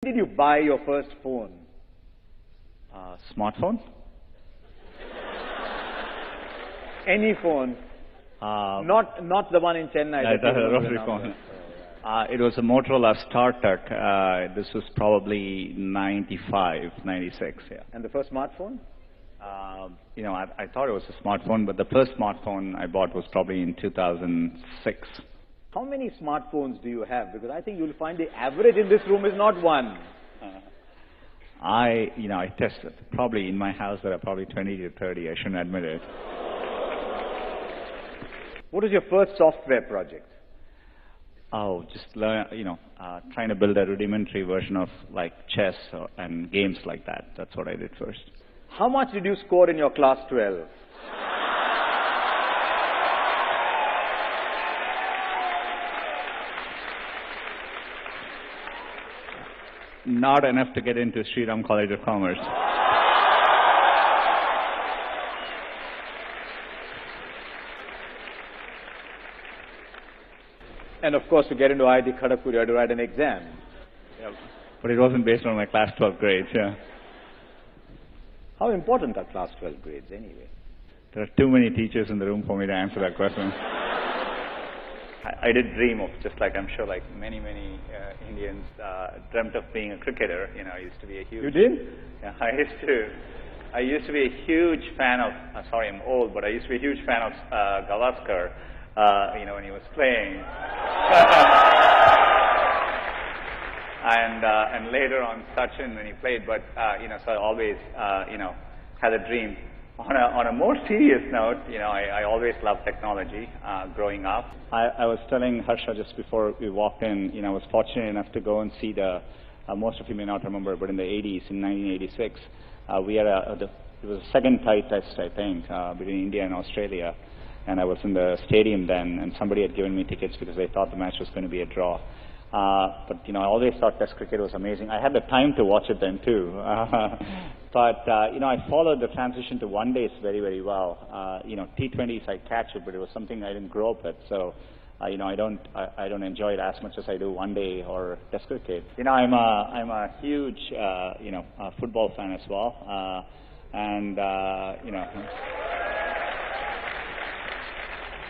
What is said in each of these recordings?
When did you buy your first phone? Smartphone? Any phone? Not the one in Chennai. That's a rotary phone. It was a Motorola StarTAC. This was probably 95, 96, yeah. And the first smartphone? I thought it was a smartphone, but the first smartphone I bought was probably in 2006. How many smartphones do you have? Because I think you'll find the average in this room is not one. I tested. Probably in my house there are probably 20 to 30. I shouldn't admit it. What was your first software project? Oh, just learn, trying to build a rudimentary version of like chess and games like that. That's what I did first. How much did you score in your class 12? Not enough to get into Sriram College of Commerce. And of course, to get into IIT Kharagpur, you had to write an exam. Yeah, but it wasn't based on my class 12 grades, yeah. How important are class 12 grades anyway? There are too many teachers in the room for me to answer that question. I did dream of, just like I'm sure like many Indians dreamt of being a cricketer. I used to be a huge... You did? Yeah, I used to be a huge fan of, sorry I'm old, but I used to be a huge fan of Gavaskar, when he was playing. And later on Sachin when he played, but, so I always, had a dream. On a more serious note, I always loved technology growing up. I was telling Harsha just before we walked in, I was fortunate enough to go and see most of you may not remember, but in the 80s, in 1986, we had it was a second tie test, I think, between India and Australia. And I was in the stadium then, and somebody had given me tickets because they thought the match was going to be a draw. But, I always thought Test cricket was amazing. I had the time to watch it then, too. But, I followed the transition to one days very, very well. T20s, I catch it, but it was something I didn't grow up with. So, I don't enjoy it as much as I do one day or Test cricket. I'm a huge, football fan as well.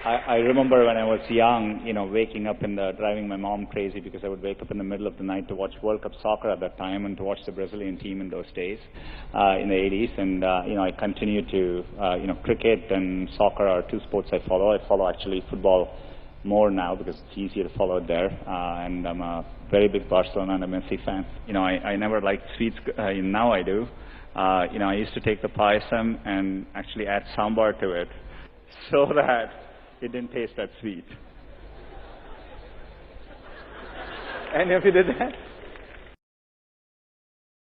I remember when I was young, waking up driving my mom crazy because I would wake up in the middle of the night to watch World Cup soccer at that time and to watch the Brazilian team in those days, in the 80s. And, I continue to, cricket and soccer are two sports I follow. I follow actually football more now because it's easier to follow it there. And I'm a very big Barcelona and a Messi fan. I never liked sweets. Now I do. I used to take the payasam and actually add sambar to it so that it didn't taste that sweet. Any of you did that?